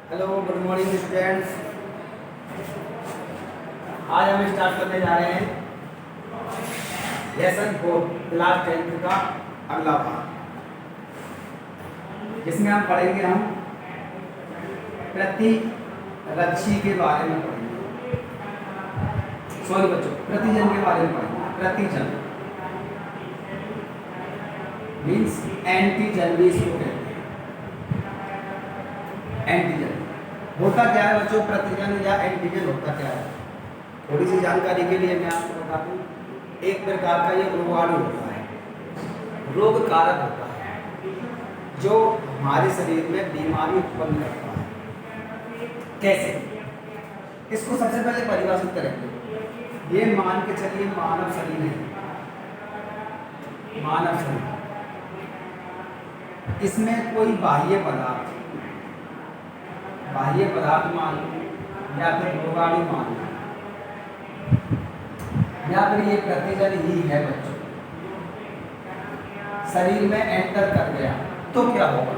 Hello good morning students. आज हम start करने जा रहे हैं लेसन 4 क्लास 10 का अगला भाग, जिसमें हम पढ़ेंगे प्रतिरक्षी के बारे में पढ़ेंगे। सॉरी बच्चों, प्रतिजन के बारे में पढ़ेंगे। प्रतिजन मीन्स एंटीजन भी इसको कहते हैं। एंटीजन होता क्या है बच्चों? प्रतिजन या एंटीजन होता क्या है, थोड़ी सी जानकारी के लिए मैं आपको बता दूं। एक प्रकार का ये रोगाणु होता है, रोग कारक होता है, जो हमारे शरीर में बीमारी उत्पन्न करता है। कैसे? इसको सबसे पहले परिभाषित करेंगे। ये मान के चलिए मानव शरीर है, मानव शरीर, इसमें कोई बाह्य पदार्थ मान लो या फिर रोगाणु मान लो या फिर ये प्रतिजन ही है बच्चों, शरीर में एंटर कर गया तो क्या होगा?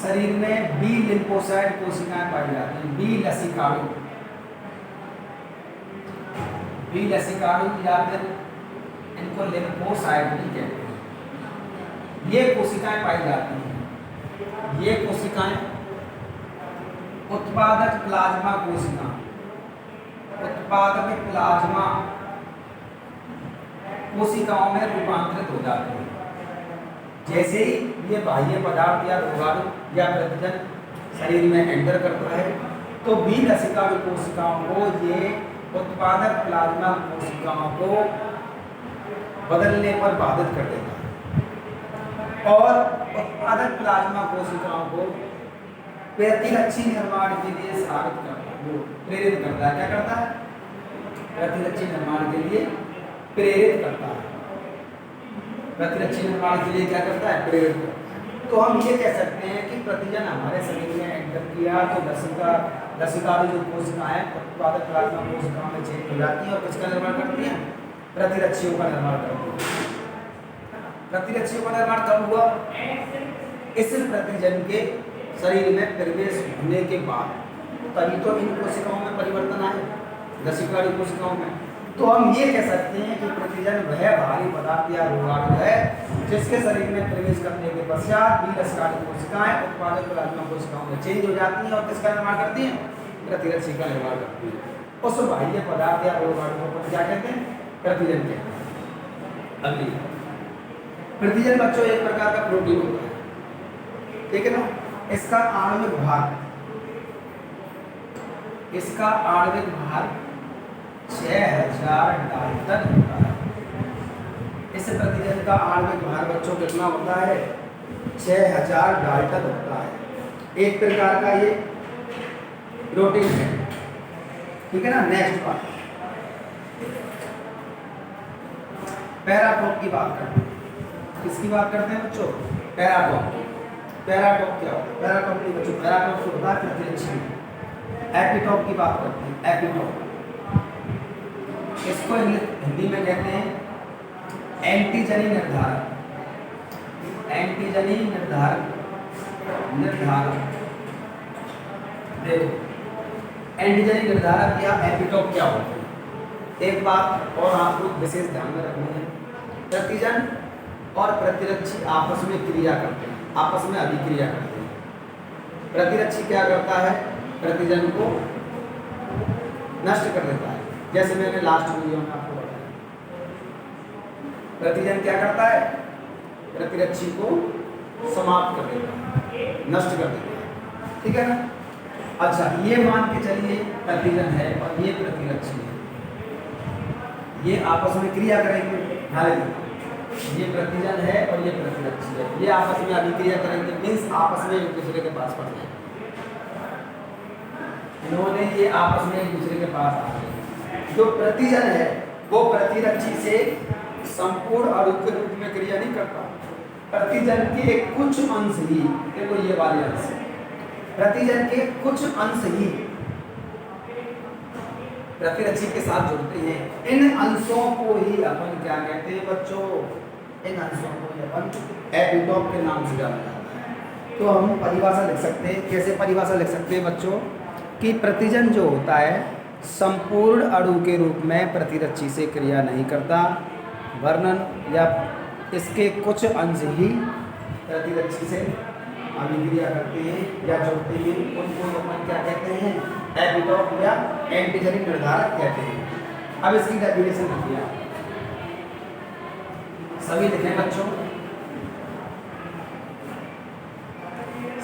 शरीर में बी लिम्फोसाइट कोशिकाएं पाई जाती हैं, बी लसिकाणु या फिर इनको लिम्फोसाइट भी कहते हैं। ये कोशिकाएं पाई जाती हैं। ये कोशिकाएं उत्पादक प्लाज्मा कोशिकाओं में रूपांतरित हो जाते हैं। जैसे ही ये बाह्य पदार्थ या रोगाणु या प्रतिजन शरीर में एंटर करता है तो बी लसिकाणु कोशिकाओं को ये उत्पादक प्लाज्मा कोशिकाओं को बदलने पर बाधित कर देता है और उत्पादक प्लाज्मा कोशिकाओं को प्रतिरक्षी निर्माण के लिए प्रेरित करता है। क्या करता है? प्रतिरक्षी निर्माण के लिए प्रेरित करता है। प्रतिरक्षी निर्माण के लिए क्या करता है? प्रेरित करता है। तो हम ये कह सकते हैं कि प्रतिजन हमारे शरीर में एंटर किया तो लसिकाणु जो कोशिकाएं उत्पादक प्लाज्मा कोशिकाओं में चेंज हो जाती हैं और किसका निर्माण करती हैं? प्रतिरक्षियों का निर्माण करती हैं। प्रतिरक्षियों का निर्माण कब हुआ? इस प्रतिजन के शरीर में प्रवेश होने के बाद तभी तो इन कोशिकाओं में परिवर्तन आए, लसिकाणु कोशिकाओं में। तो हम ये कह सकते हैं कि प्रतिजन वह भारी पदार्थ या रोगाणु है जिसके शरीर में प्रवेश करने के पश्चात बी लसिकाणु कोशिकाएं उत्पादक प्लाज्मा कोशिकाओं में चेंज हो जाती हैं और किसका निर्माण करती हैं? प्रतिरक्षी का निर्माण करती हैं। उस बाह्य पदार्थ या रोगाणु को क्या कहते हैं? प्रतिजन कहते हैं। अगली प्रतिजन बच्चों एक प्रकार का प्रोटीन होता है, ठीक है ना? इसका आणविक भार 6000 डाल्टन होता है। इस प्रतिजन का आणविक भार बच्चों कितना होता है? 6000 डाल्टन होता है। एक प्रकार का ये प्रोटीन है, ठीक है ना? नेक्स्ट बात, पैराटॉप की बात करते हैं। किसकी बात करते हैं बच्चों? पैराटॉप। पैराटॉप क्या होता है? पैराटॉप की बच्चों पैराटॉप को होता है प्रतिरक्षी। एपिटॉप की बात करते हैं। एपिटॉप इसको हिंदी में कहते हैं एंटीजनी निर्धारक। एंटीजनी निर्धारक देखो, एंटीजनी निर्धारक या एपिटॉप क्या होता है? एक बात और आपको विशेष ध्यान में रखनी है, प्रतिजन और प्रतिरक्षी आपस में क्रिया करते हैं, आपस में अभिक्रिया करते हैं। प्रतिरक्षी क्या करता है? प्रतिजन को नष्ट कर देता है, जैसे मैंने लास्ट वीडियो में आपको बताया। प्रतिजन क्या करता है? प्रतिरक्षी को समाप्त कर देता है, नष्ट कर देता है, ठीक है ना? अच्छा, ये मान के चलिए प्रतिजन है और ये प्रतिरक्षी है, ये आपस में क्रिया करेंगे। ये प्रतिजन है और ये प्रतिरक्षी है, ये आपस में अभिक्रिया करेंगे, मीन्स आपस में एक दूसरे के पास पड़ जाएंगे। इन्होंने ये आपस में एक दूसरे के पास आ गए। जो प्रतिजन है वो प्रतिरक्षी से संपूर्ण और उग्र रूप में क्रिया नहीं करता। प्रतिजन के कुछ अंश ही, देखो ये वाले अंश, प्रतिजन के कुछ अंश ही प्रतिरक्षी के साथ जुड़ते हैं। इन अंशों को ही अपन क्या कहते हैं बच्चों? इन अंशों को ही अपन एपिटॉप के नाम से जाना जाता है। तो हम परिभाषा लिख सकते हैं। कैसे परिभाषा लिख सकते हैं बच्चों कि प्रतिजन जो होता है संपूर्ण अणु के रूप में प्रतिरक्षी से क्रिया नहीं करता, वर्णन या इसके कुछ अंश ही प्रतिरक्षी से अभिक्रिया करते हैं या जोड़ते हैं। उनको अपन क्या कहते हैं? एपिटोप या एंटीजेनिक निर्धारक कहते हैं। अब इसकी डेफिनेशन लिखिए, सभी लिखें बच्चों,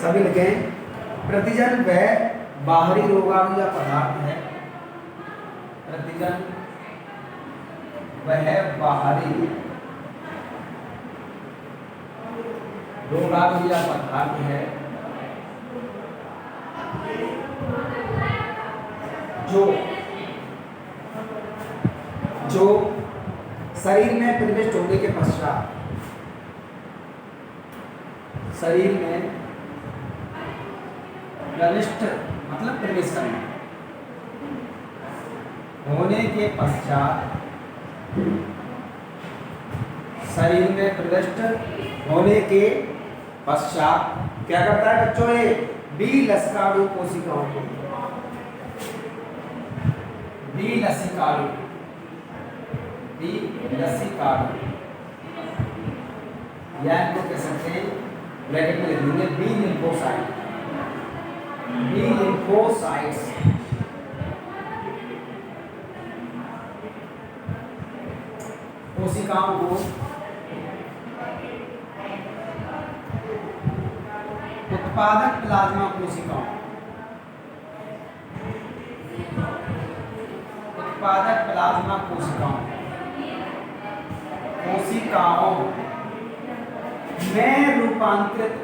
सभी लिखें। प्रतिजन वह बाहरी रोगाणु या पदार्थ है, प्रतिजन वह बाहरी रोगाणु या पदार्थ है जो शरीर में प्रविष्ट होने के पश्चात, शरीर में प्रविष्ट मतलब प्रवेश करना, होने के पश्चात, शरीर में प्रविष्ट होने के पश्चात क्या करता है बच्चों? ये बिलसिकाणु कोशिकाओं को, बिलसिकाणु या इनको कह सकते हैं, ब्रैकेट में लिख देंगे बी लिम्फोसाइट, बी लिम्फोसाइट्स कोशिकाओं को उत्पादक प्लाज्मा कोशिकाओं, उत्पादक प्लाज्मा कोशिकाओं में रूपांतरित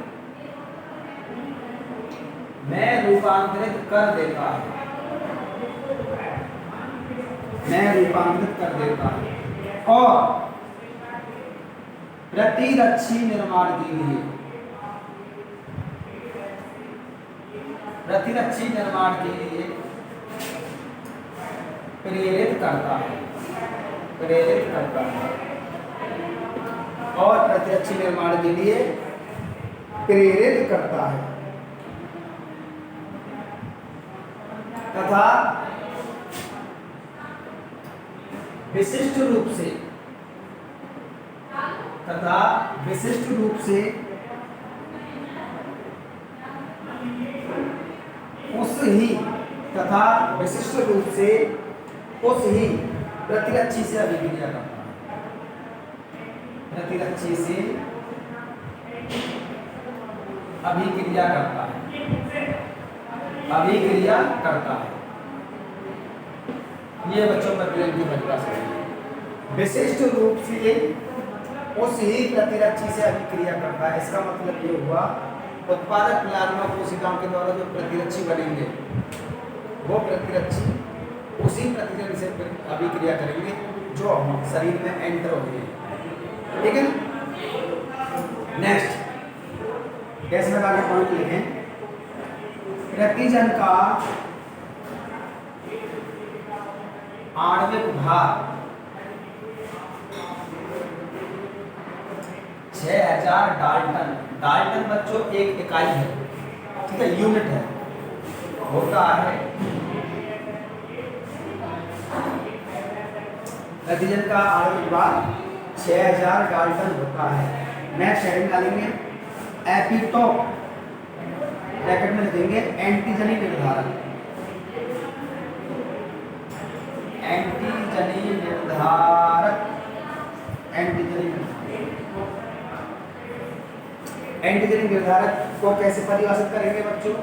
कर देता है, और प्रतिरक्षी निर्माण के लिए प्रेरित करता है, और प्रतिरक्षी निर्माण के लिए प्रेरित करता है तथा विशिष्ट रूप से उस ही प्रतिरक्षी से अभिक्रिया करता है, ये बच्चों प्रतिरक्षी की परिभाषा है। विशिष्ट रूप से उस ही प्रतिरक्षी से अभिक्रिया करता है। इसका मतलब ये हुआ उत्पादक प्लाज्मा कोशिकाओं के द्वारा जो प्रतिरक्षी बनेंगे वो प्रतिरक्षी उसी प्रतिजन से अभिक्रिया करेंगे जो शरीर में एंटर हो गए। ठीक है, नेक्स्ट कैसे लगा के पॉइंट लिखें? प्रतिजन का आणविक भार 6000 डाल्टन, डाल्टन बच्चों एक इकाई है, ठीक है, यूनिट है, होता है। प्रतिजन का आणविक भार 6000 डाल्टन होता है। नेक्स्ट हेडिंग डालेंगे एपिटोप, ब्रैकेट में लिखेंगे एंटीजनी निर्धारक, एंटीजनी निर्धारक को कैसे परिभाषित करेंगे बच्चों?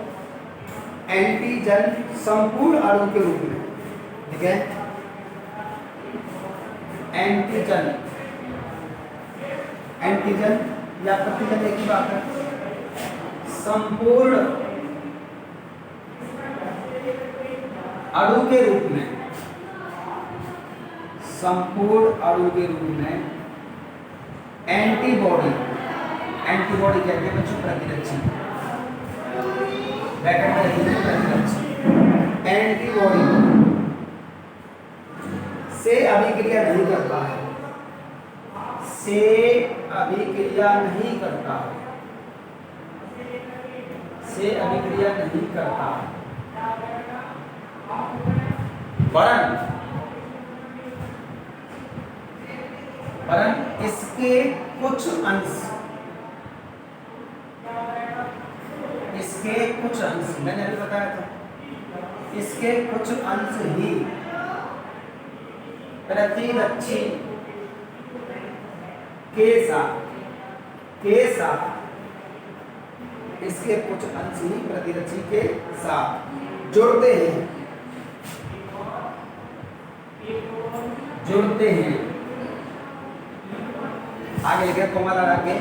एंटीजन संपूर्ण अणु के रूप में, ठीक है, एंटीजन या प्रतिजन एक ही बात है। संपूर्ण अणु के रूप में, एंटीबॉडी कहते हैं बच्चों प्रतिरक्षी, ब्रैकेट में लिखेंगे प्रतिरक्षी, एंटीबॉडी से अभिक्रिया नहीं करता है, से अभिक्रिया नहीं करता, वरन इसके कुछ अंश, मैंने अभी बताया था, इसके कुछ अंश ही प्रतिरक्षी के साथ इसके कुछ अंश ही प्रतिरक्षी के साथ जुड़ते हैं। आगे लिखे कोमा लगा के,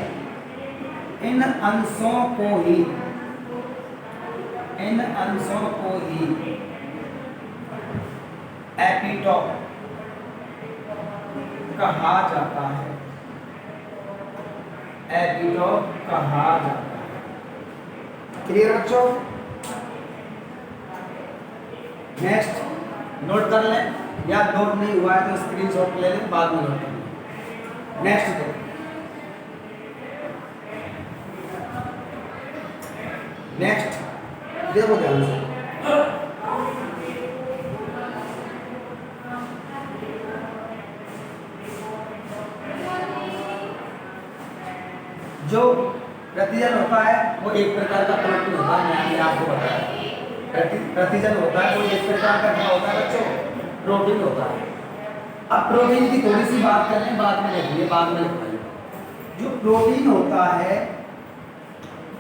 इन अंशों को ही एपिटोप कहा जाता है। क्लियर बच्चों? नेक्स्ट नोट कर लें, या नोट नहीं हुआ है तो स्क्रीनशॉट ले लें, बाद में नोट कर लें। नेक्स्ट देखो ध्यान से, जो प्रतिजन होता है वो एक प्रकार का प्रोटीन होता है, मैंने आपको बताया। प्रतिजन होता है वो एक प्रकार का क्या होता है बच्चों? प्रोटीन होता है। अब प्रोटीन की थोड़ी सी बात करें, बाद में लिखिए, बाद में लिखाइए। जो प्रोटीन होता है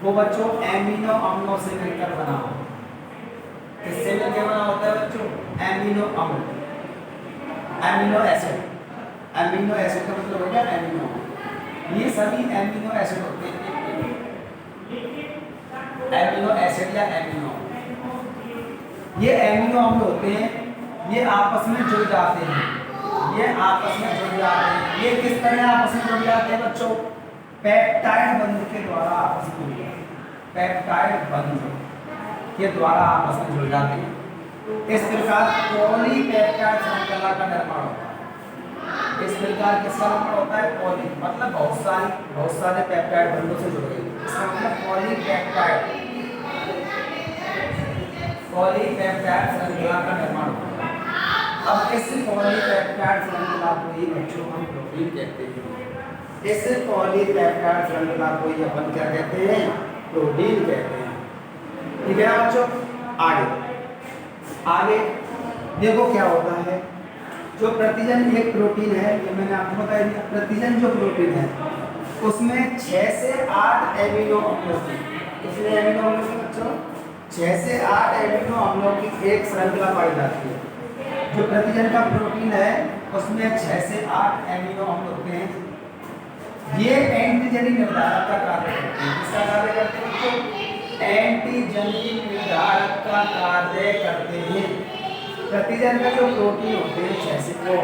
वो बच्चों एमिनो अम्लों से मिलकर बना होता है। किससे मिलकर बना होता है बच्चों? एमिनो अम्ल, एमिनो एसिड। एमिनो एसिड का मतलब हो गया एमिनो। ये सभी एमिनो एसिड होते हैं, एमिनो एसिड या एमिनो, ये एमिनो अम्ल होते हैं। ये आपस में जुड़ जाते हैं, ये किस तरह आपस में जुड़ जाते हैं बच्चों? पेप्टाइड बंध के द्वारा आपस में जुड़ जाते हैं, पेप्टाइड बंध के द्वारा आपस में जुड़ जाते हैं। इस प्रकार पॉलीपेप्टाइड श्रृंखला का निर्माण होता है। इस प्रकार किसका निर्माण होता है? पॉली मतलब बहुत सारे पेप्टाइड बंधों से जुड़ गए, इसका मतलब पॉलीपेप्टाइड श्रृंखला का निर्माण होता है। अब इस पॉलीपेप्टाइड श्रृंखला को ही बच्चों हम प्रोटीन कहते हैं। इस पॉलीपेप्टाइड श्रृंखला को ही अपन क्या कहते हैं? प्रोटीन कहते हैं। ठीक है ना बच्चों? आगे देखो क्या होता है। जो प्रतिजन एक प्रोटीन है, ये मैंने आपको बता दिया। प्रतिजन जो प्रोटीन है उसमें 6 से 8 एमिनो अम्लों की, कितने एमिनो अम्लों की बच्चों? 6 से 8 एमिनो अम्लों की एक श्रृंखला पाई जाती है। जो प्रतिजन का प्रोटीन है उसमें 6 से 8 एमिनो अम्ल होते हैं। ये एंटीजनी निर्धारक का कार्य करते हैं। किसका कार्य करते हैं बच्चों? एंटीजनी निर्धारक का कार्य करते हैं। प्रतिजन का जो प्रोटीन होते हैं 6 से वो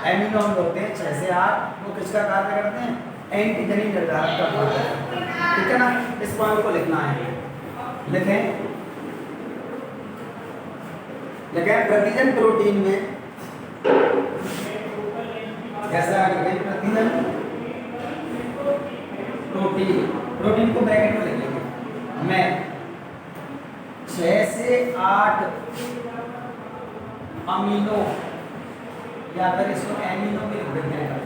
एमिनो अम्ल होते हैं 6 से 8, वो किसका कार्य करते हैं? एंटीजनी निर्धारक का कार्य करते हैं। ठीक है ना? इस पॉइंट को लिखना है, लिखें। प्रतिजन प्रोटीन में कैसा लिखें? प्रतिजन प्रोटीन को ब्रैकेट में लिख लेंगे। मैं 6 से 8 अमीनो, या फिर इसको एमिनो भी लिख देते हैं,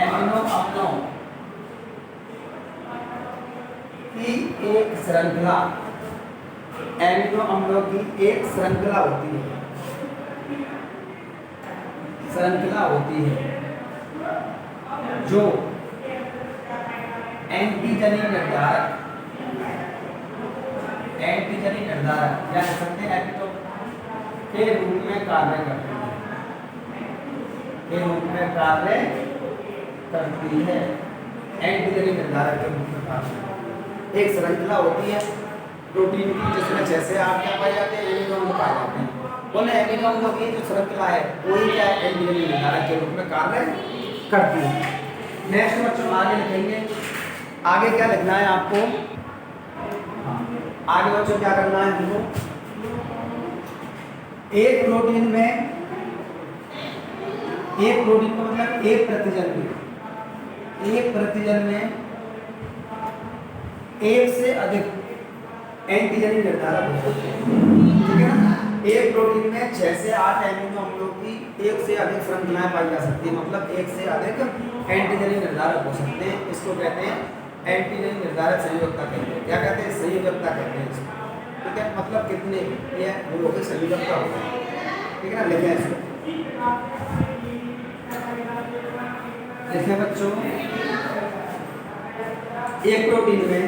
एमिनो अम्लों की एक श्रृंखला, एमिनो अम्लों की एक श्रृंखला होती है, जो एंटीजनी निर्धारक या कह सकते हैं एपिटोप के रूप में कार्य करती है, एंटीजनी निर्धारक के रूप में कार्य। एक श्रृंखला होती है प्रोटीन की जिसमें 6 से 8 क्या पाए जाते हैं? एमिनो अम्ल पाए जाते हैं। उन एमिनो अम्लों की जो श्रृंखला है वही क्या है? एंटीजनी निर्धारक के रूप में कार्य करती है। नेक्स्ट बच्चों आगे लिखेंगे। आगे क्या लिखना है आपको? आगे बच्चों क्या करना है हमको? एक प्रोटीन का मतलब एक प्रतिजन में एक से अधिक एंटीजन निर्धारक हो सकते हैं, ठीक है ना। एक प्रोटीन में 6 से 8 एमिनो अम्लों की एक से अधिक श्रृंखलाएं पाई जा सकती है, मतलब एक से अधिक एंटीजन निर्धारक हो सकते हैं। इसको कहते हैं एंटीजन निर्धारक संयोजकता कहते हैं। क्या कहते हैं? संयोजकता कहते हैं इसको, ठीक है। मतलब कितने ये वो की संयोजकता होता है, ठीक है ना। लिखें इसको, लिखें बच्चों, एक प्रोटीन में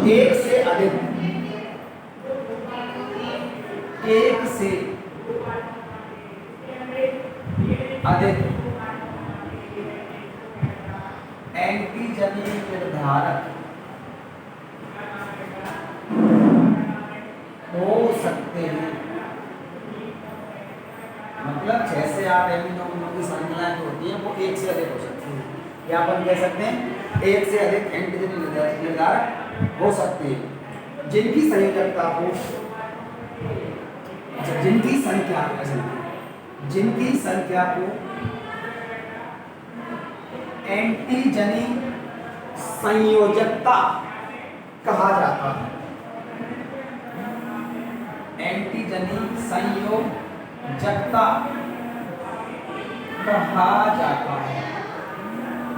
एक से अधिक एंटीजन निर्धारक हो सकते हैं। मतलब 6 से 8 एमिनो अम्लों की श्रृंखलाएं जो होती हैं वो एक से अधिक हो सकती हैं, या अपन कह सकते हैं एक से अधिक एंटीजन निर्धारक हो सकते हैं, जिनकी संयोजकता को, अच्छा जिनकी संख्या को एंटीजनी संयोजकता कहा जाता है। एंटीजनी संयोजकता कहा जाता है,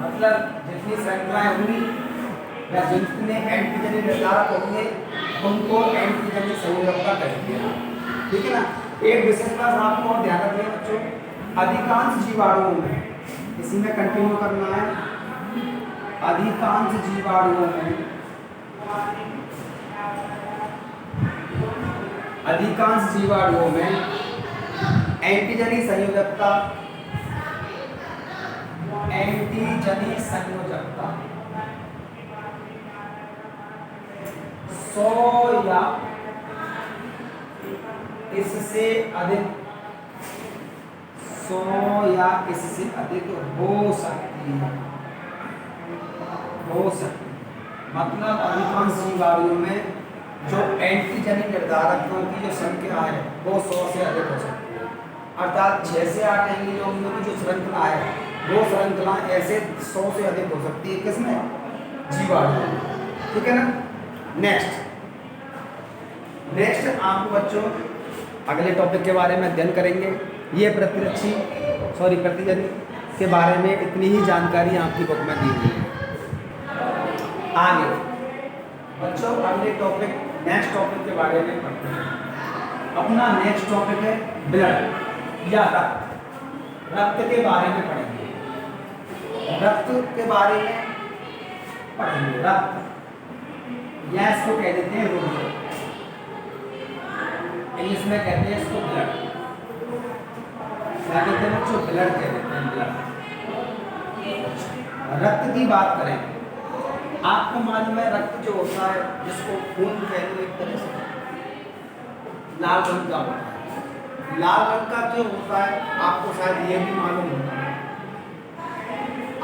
मतलब जितनी श्रृंखलाएं होंगी या जितने एंटीजनी निर्धारक होंगे उनको एंटीजनी संयोजकता कहते हैं, ठीक है ना। एक विशेष बात आपको और ध्यान रखिए बच्चों, अधिकांश जीवाणुओं में, इसी में कंटिन्यू करना है, अधिकांश जीवाणुओं में एंटीजनी संयोजकता 100 या इससे अधिक हो सकती है, मतलब अधिकांश जीवाणुओं में जो एंटीजनी निर्धारकों की जो संख्या है वो 100 से अधिक हो सकती है। अर्थात 6 से 8 एमिनो अम्लों की जो श्रृंखला है वो श्रृंखला ऐसे 100 से अधिक हो सकती है, किसमें? जीवाणु, ठीक है ना। नेक्स्ट आपको बच्चों अगले टॉपिक के बारे में अध्ययन करेंगे। ये प्रतिजन के बारे में इतनी ही जानकारी आपकी बुक में दी हुई है। आगे बच्चों अगले नेक्स्ट टॉपिक के बारे में पढ़ते हैं। अपना नेक्स्ट टॉपिक है ब्लड या रक्त के बारे में पढ़ेंगे। रक्त या इसको कह देते हैं रुधिर, इंग्लिश में कहते हैं इसको ब्लड। क्या कहते हैं बच्चों? ब्लड कह देते हैं, ब्लड। रक्त की बात करें, आपको मालूम है रक्त जो होता है जिसको खून कहते हैं, एक तरह से लाल रंग का होता है। लाल रंग का जो होता है आपको शायद ये भी मालूम होता है,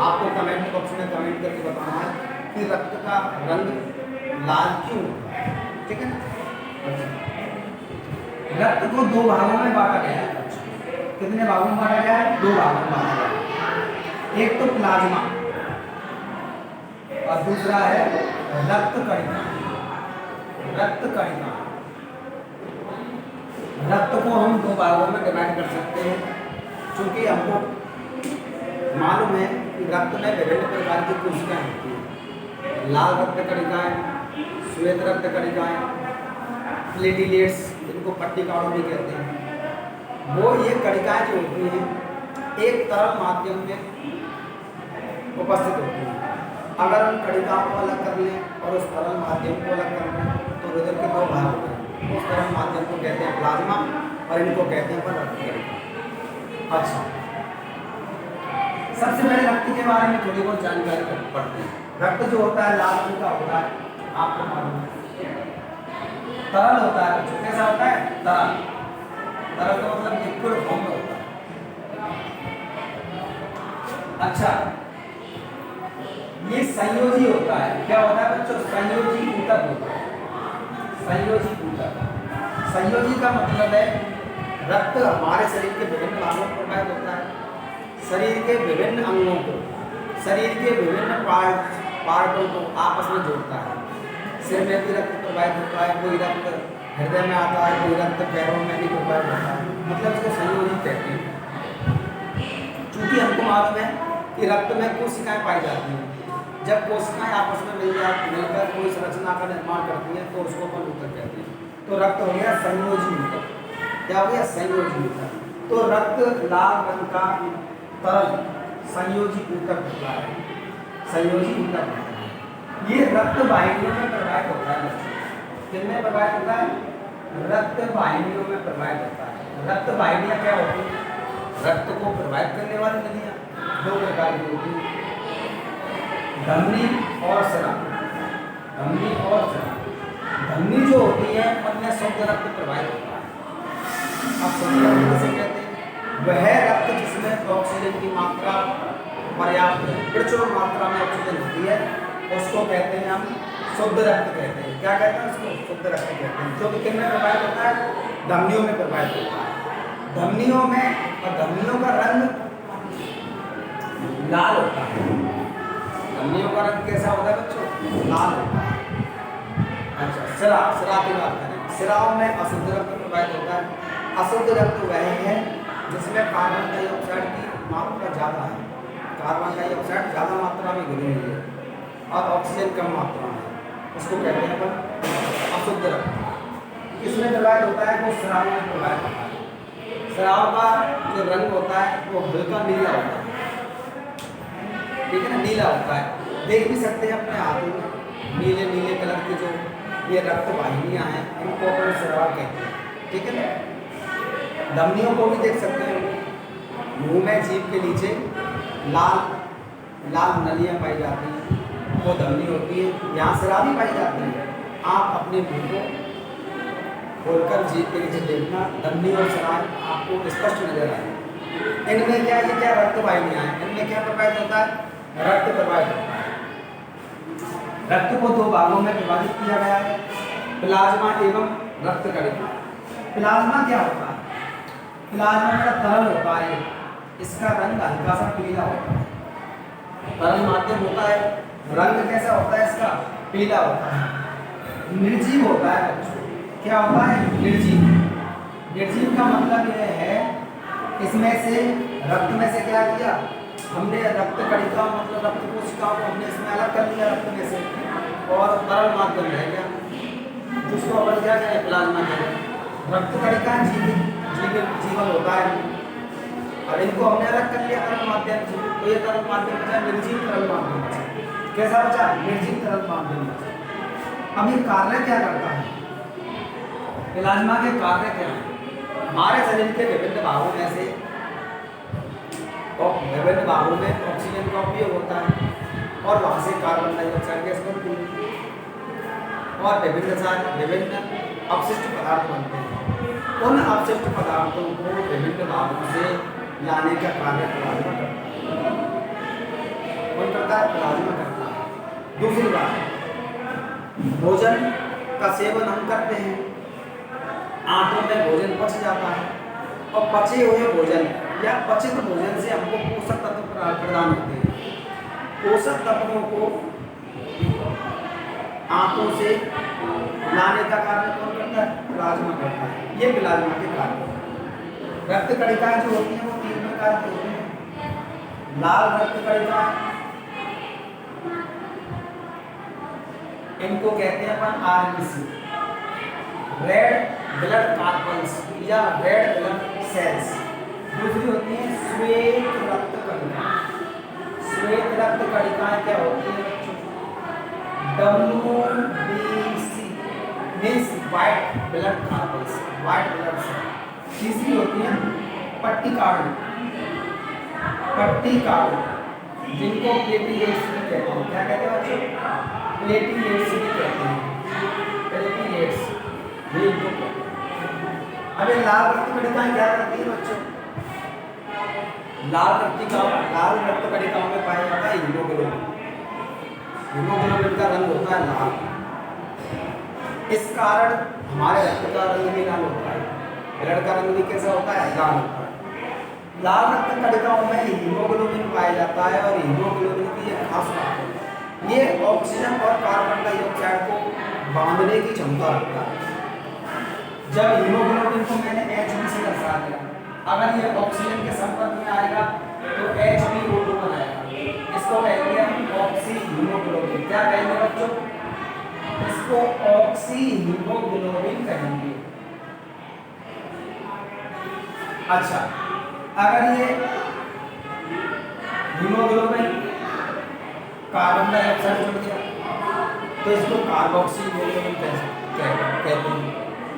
आपको कमेंट बॉक्स में कमेंट करके बताना है कि रक्त का रंग लाल क्यों होता है, ठीक है ना। रक्त को 2 भागों में बांटा गया है। कितने भागों में बांटा गया है? 2 भागों में बांटा गया है। एक तो प्लाज्मा और दूसरा है रक्त कणिका। रक्त को हम 2 भागों में डिवाइड कर सकते हैं, क्योंकि हमको मालूम है कि रक्त में विभिन्न प्रकार की कोशिकाएं होती हैं। लाल रक्त कणिकाएं, श्वेत रक्त कणिकाएं, प्लेटिलेट्स, जिनको पट्टिकाओं भी कहते हैं, वो ये कणिकाएं जो होती हैं एक तरल माध्यम में उपस्थित होती हैं। अगर हम कणिकाओं को अलग कर लें और उस तरल माध्यम को अलग कर लें तो रुधिर के 2 भाग होते हैं। उस तरल माध्यम को कहते हैं प्लाज्मा और इनको कहते हैं रक्त कणिका। अच्छा, सबसे पहले रक्त के बारे में थोड़ी बहुत जानकारी पढ़ते हैं। रक्त जो होता है लाल रंग का होता है, आपको मालूम है। तरल होता है, बच्चों कैसा होता है? तरल का मतलब लिक्विड फॉर्म में होता है। अच्छा, ये संयोजी होता है। क्या होता है बच्चों? संयोजी ऊतक होता है। संयोजी का मतलब है रक्त हमारे शरीर के विभिन्न भागों में प्रोवाइड होता है। शरीर के विभिन्न अंगों को शरीर के विभिन्न पार्टों को आपस में जोड़ता है। सिर में भी रक्त प्रवाहित होता है, कोई रक्त हृदय में आता है, कोई रक्त पैरों में भी प्रवाहित होता है, मतलब इसको संयोजी कहते हैं। चूंकि हमको मालूम है कि रक्त में कोशिकाएं पाई जाती हैं, जब कोशिकाएं आपस में मिलकर कोई संरचना का निर्माण करती हैं तो उसको अपन ऊतक कहते हैं। तो रक्त हो गया संयोजी ऊतक। क्या हो गया? संयोजी ऊतक। तो रक्त लाल रंग का तरल संयोजी ऊतक होता है, संयोजी ऊतक होता है। ये रक्त वाहिनियों में प्रवाहित होता है। किनमें प्रवाहित होता है? रक्त वाहिनियों में प्रवाहित होता है। रक्त वाहिनियां क्या होती हैं? रक्त को प्रवाहित करने वाली नलियां दो प्रकार की होती हैं, धमनी और स्राव। धमनी और स्राव। धमनी जो होती है उनमें शुद्ध रक्त प्रवाहित होता है। अब शुद्ध रक्त किसे कहते हैं? वह रक्त जिसमें ऑक्सीजन की मात्रा पर्याप्त है, प्रचुर मात्रा में ऑक्सीजन होती है, उसको कहते हैं हम शुद्ध रक्त कहते हैं। क्या कहते हैं उसको? शुद्ध रक्त कहते हैं। जो कि किनमें प्रवाहित होता है? धमनियों में प्रवाहित होता है। धमनियों में, और धमनियों का रंग लाल होता है। धमनियों का रंग कैसा होता है बच्चों? लाल होता है। अच्छा, स्राव, स्राव की बात करें। स्राव में अशुद्ध रक्त प्रवाहित होता है। अशुद्ध रक्त वह है जिसमें कार्बन डाइऑक्साइड की मात्रा ज़्यादा है, कार्बन डाइऑक्साइड ज़्यादा मात्रा में घुली हुई है और ऑक्सीजन कम मात्रा में, उसको कहते हैं अपन अशुद्ध रक्त। किसमें प्रवाहित होता है? वो स्राव में प्रवाहित होता है। स्राव का जो रंग होता है वो हल्का नीला होता है, ठीक है ना, नीला होता है। देख भी सकते हैं अपने हाथों में नीले नीले कलर की जो ये रक्त वाहिनियाँ हैं, इनको अपन स्राव कहते हैं, ठीक है ना। धमनियों को भी देख सकते हैं, मुंह में जीभ के नीचे लाल लाल नलियाँ पाई जाती हैं, वो धमनी होती है। यहाँ स्राव भी पाई जाती है। आप अपने मुंह को खोलकर जीभ के नीचे देखना, धमनी और स्राव आपको स्पष्ट नजर आए। इनमें क्या, ये क्या रक्त वाहिनियाँ हैं, इनमें क्या प्रवाहित होता है? रक्त प्रवाहित होता है। रक्त को दो भागों में विभाजित किया गया है, प्लाज्मा एवं रक्त कणिका। प्लाज्मा क्या होता है? प्लाज्मा का तरल होता है, इसका रंग हल्का सा पीला होता है, तरल माध्यम होता है, रंग कैसा होता है इसका? पीला होता है। निर्जीव होता है बच्चों। क्या होता है? निर्जीव। निर्जीव का मतलब यह है, इसमें से रक्त में से क्या किया हमने? रक्त कणिका मतलब रक्त कोशिकाओं को हमने इसमें अलग कर लिया रक्त में से, और तरल माध्यम रह गया, जिसको अपन क्या कहें? प्लाज्मा कहें। रक्त कणिका जीवन होता है, और इनको हमने अलग कर लिया तरल माध्यम से, तो ये तरल माध्यम बचा निर्जीव तरल माध्यम बचा। कैसा बचा? निर्जीव तरल माध्यम बचा। अब ये कार्य क्या करता है? प्लाज्मा के कार्य क्या है? हमारे शरीर के विभिन्न भागों में से विभिन्न भागों में ऑक्सीजन का उपयोग होता है, और वहाँ से कार्बन डाइऑक्साइड गैस बनती है, और विभिन्न अपशिष्ट पदार्थ बनते हैं। उन अपशिष्ट पदार्थों को विभिन्न भागों से लाने का कार्य प्लाज्मा करता है। कौन करता है? प्लाज्मा करता है। दूसरी बात, भोजन का सेवन हम करते हैं, आंतों में भोजन पच जाता है, और पचे हुए भोजन या पचित भोजन से हमको पोषक तत्व प्रदान होते हैं। पोषक तत्वों को आंतों से लाने का कार्य कौन करता है? प्लाज्मा करता है। ये प्लाज्मा के कार्य। रक्त कणिकाएं जो होती हैं वो तीन प्रकार की होती हैं। लाल रक्त कणिकाएं, इनको कहते हैं अपन आरबीसी, रेड ब्लड कार्पल्स या रेड ब्लड सेल्स। दूसरी होती है श्वेत रक्त कणिकाएं। श्वेत रक्त कणिकाएं क्या होती है? WBC means white blood corpuscles, white blood cell. तीसरी होती है पट्टिकाडु, पट्टिकाडु, जिनको प्लेटलेट्स भी कहते हैं। क्या कहते हैं बच्चों? प्लेटलेट्स भी कहते हैं, प्लेटलेट्स भी इनको कहते हैं। अब ये लाल रक्त कणिकाएं क्या करती है बच्चों? लाल रक्त कणिकाओं में पाया जाता है हीमोग्लोबिन। हीमोग्लोबिन का रंग होता है लाल। इस कारण हमारे रक्त का रंग भी लाल होता है, ब्लड का रंग भी कैसा होता है? लाल होता है। लाल रक्त कणिकाओं में हीमोग्लोबिन पाया जाता है और हीमोग्लोबिन की एक खास बात है, ये ऑक्सीजन और कार्बन डाइऑक्साइड को बांधने की क्षमता रखता है। जब हीमोग्लोबिन को मैंने Hb से दर्शा दिया, अगर ये ऑक्सीजन के संपर्क में आएगा तो HbO2 बनाएगा, इसको कहेंगे हम ऑक्सी हीमोग्लोबिन। क्या कहेंगे बच्चों? इसको ऑक्सी हीमोग्लोबिन कहेंगे। अच्छा, अगर ये हीमोग्लोबिन कार्बन डाइऑक्साइड छोड़ दिया तो इसको कार्बोक्सी हीमोग्लोबिन कहते हैं।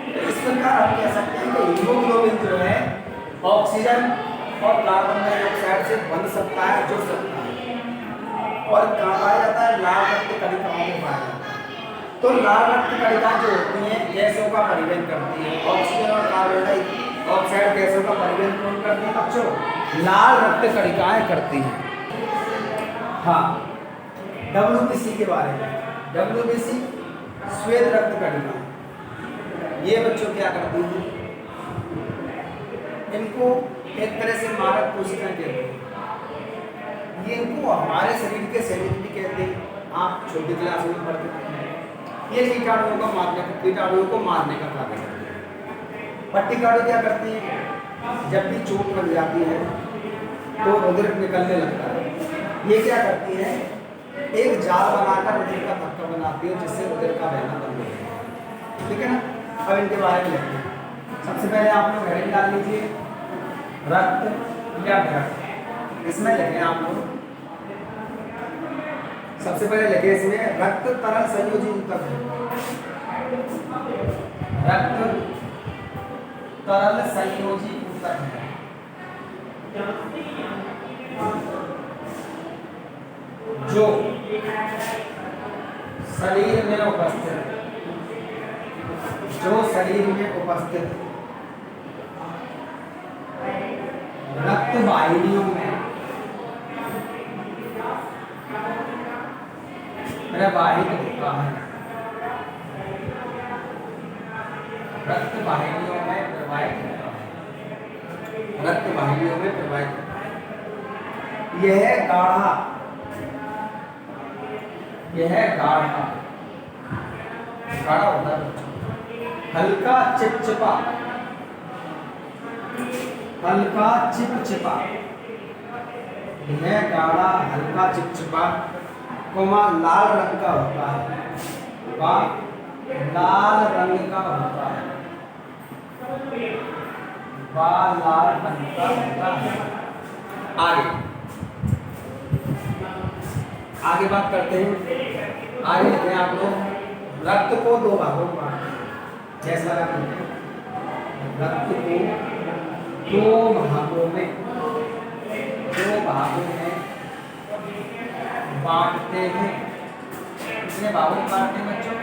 तो इस प्रकार हम कह सकते हैं कि हीमोग्लोबिन जो है ऑक्सीजन और कार्बन डाइऑक्साइड से बन सकता है, जुड़ सकता है। और कहाँ पाया जाता है? लाल रक्त कणिकाओं में पाया जाता है। तो लाल रक्त कणिकाएं जो होती हैं गैसों का परिवहन करती है, ऑक्सीजन और कार्बन डाइऑक्साइड गैसों का परिवहन कौन करती है बच्चों? लाल रक्त कणिकाएं करती हैं। हाँ, WBC के बारे में, WBC श्वेत रक्त कणिका, ये बच्चों क्या करती हैं? इनको एक तरह से मारक कोशिकाएं कहते हैं। ये इनको हमारे शरीर के सैनिक भी कहते हैं। आप छोटी क्लास में पढ़ते हैं। ये कीटाणुओं को मारने का कार्य करते हैं। पट्टिकाणु क्या करती है? जब भी चोट लग जाती है तो रुधिर निकलने लगता है। ये क्या करती है? एक जाल बनाकर रुधिर का थक्का बनाती है, जिससे रुधिर का बहना बंद हो जाता है। ठीक है ना? अब इनके बारे में लिखते हैं। सबसे पहले आप लोग हेडिंग डाल लीजिए रक्त या रक्त। इसमें लिखें आप लोग, सबसे पहले लिखे इसमें रक्त तरल संयोजी ऊतक है। रक्त तरल संयोजी ऊतक है। जो शरीर में उपस्थित रक्त वाहिनियों में प्रवाहित होता है। रक्त वाहिनियों में प्रवाहित होता है। रक्त वाहिनियों में प्रवाहित होता है। यह गाढ़ा होता है, हल्का चिपचिपा यह गाढ़ा हल्का चिपचिपा लाल रंग का होता है। लाल रंग का होता है। आगे बात करते हैं। आगे लिखते हैं आप लोग रक्त को दो भागों में बांटते हैं। जैसा लगा रक्त को दो भागों में बांटते हैं। कितने भागों में बांटते हैं बच्चों?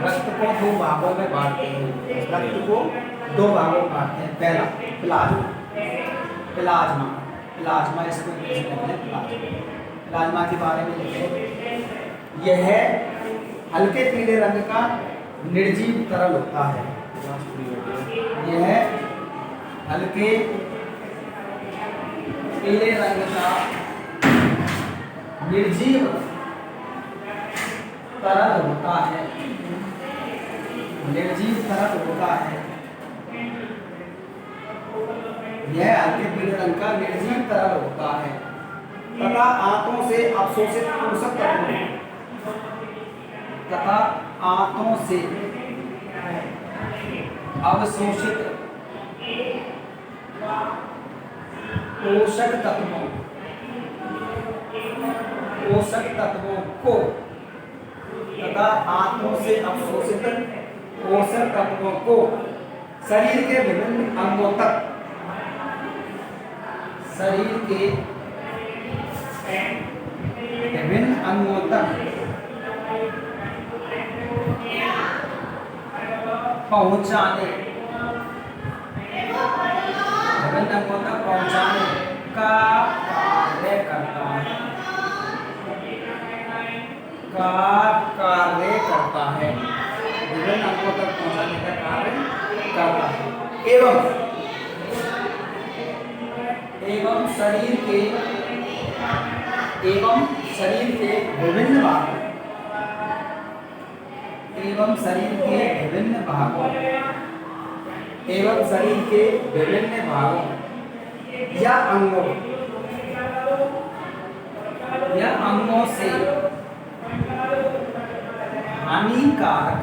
रक्त को दो भागों में बांटते हैं। रक्त को दो भागों में बांटते हैं। पहला प्लाज्मा इसको इंग्लिश में कहते हैं। प्लाज्मा के बारे में लिखें। यह हल्के पीले रंग का निर्जीव तरल होता है। यह हल्के पीले रंग का निर्जीव तरल होता है। यह हल्के पीले रंग का निर्जीव तरल होता है तथा आंतों से अवशोषित पोषक तत्वों को शरीर के विभिन्न अंगों तक पहुंचाने का कार्य करता है। विभिन्न अंगों तक पहुंचाने का कार्य करता है। एवं शरीर के विभिन्न भागों एवं शरीर के विभिन्न भागों या अंगों से हानिकारक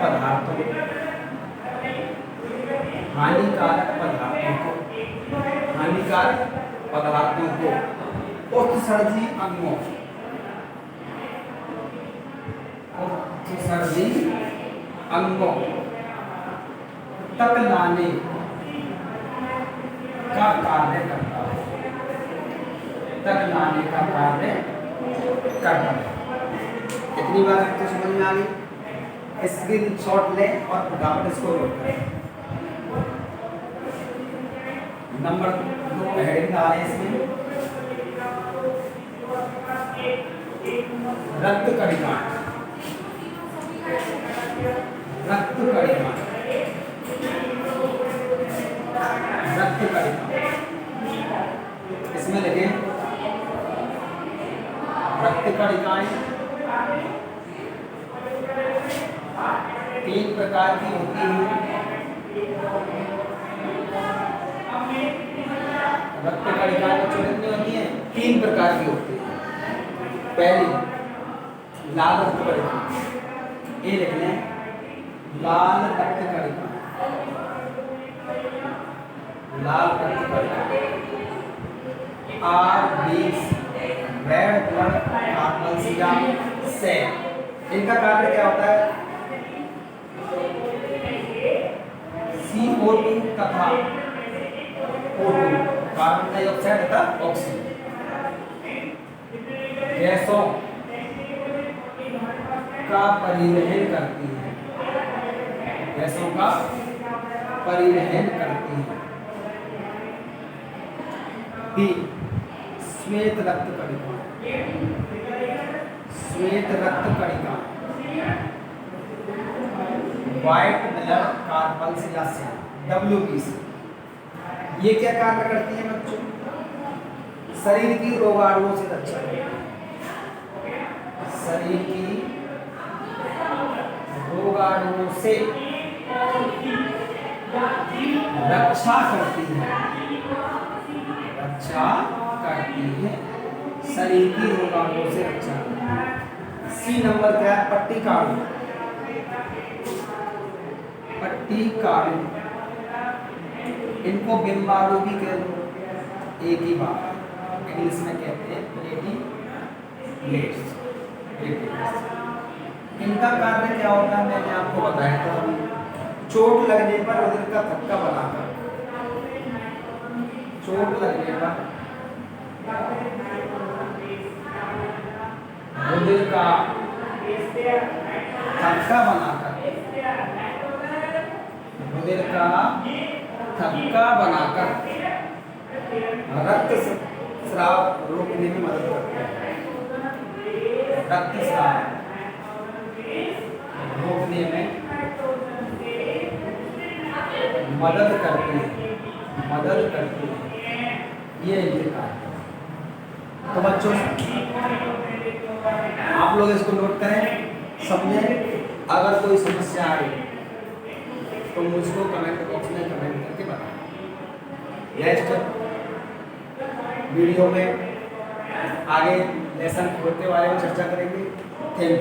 पदार्थों को उत्सर्जी अंगों तक लाने का कार्य करता है। इतनी बात तो समझ में आ गई। स्क्रीनशॉट लें और फटाफट इसको नोट करें। नंबर 2 हेडिंग आ रहे हैं इसमें, रक्त कणिकाएं। इसमें लिखें रक्त कणिकाएं 3 प्रकार की होती हैं। रक्त कणिकाएं कितनी होती हैं? 3 प्रकार की होती है। पहली लाल रक्त कणिका, ये लिख लें लाल रक्त कणिका। RBC रेड ब्लड कॉर्पल्स या सेल। इनका कार्य क्या होता है? CO2 तथा O2 कार्बन डाइऑक्साइड तथा ऑक्सीजन गैसों का परिवहन करती है। श्वेत रक्त कणिका व्हाइट ब्लड कॉर्पल्स या सेल WBC। ये क्या कार्य करती है बच्चों? शरीर की रोगाणुओं से रक्षा करती है। शरीर की रोगाणुओं से रक्षा करती है। शरीर की रोगाणुओं से रक्षा करती है। सी नंबर क्या है? पट्टिकाणु। इनको बिम्बाणु भी कह लो, एक ही बात। इंग्लिश में कहते हैं प्लेटलेट्स। इनका कार्य क्या होता है मैंने आपको बताया था। चोट लगने पर रुधिर का थक्का बनाकर रुधिर का थक्का बनाकर रक्त स्राव रोकने में मदद करते हैं। मदद करती है। ये इनके कार्य। तो बच्चों आप लोग इसको नोट करें, समझें। अगर कोई समस्या आए तो मुझको कमेंट बॉक्स में कमेंट करके बताएं। नेक्स्ट वीडियो में आगे लेसन 4 के बारे में चर्चा करेंगे। Thank you.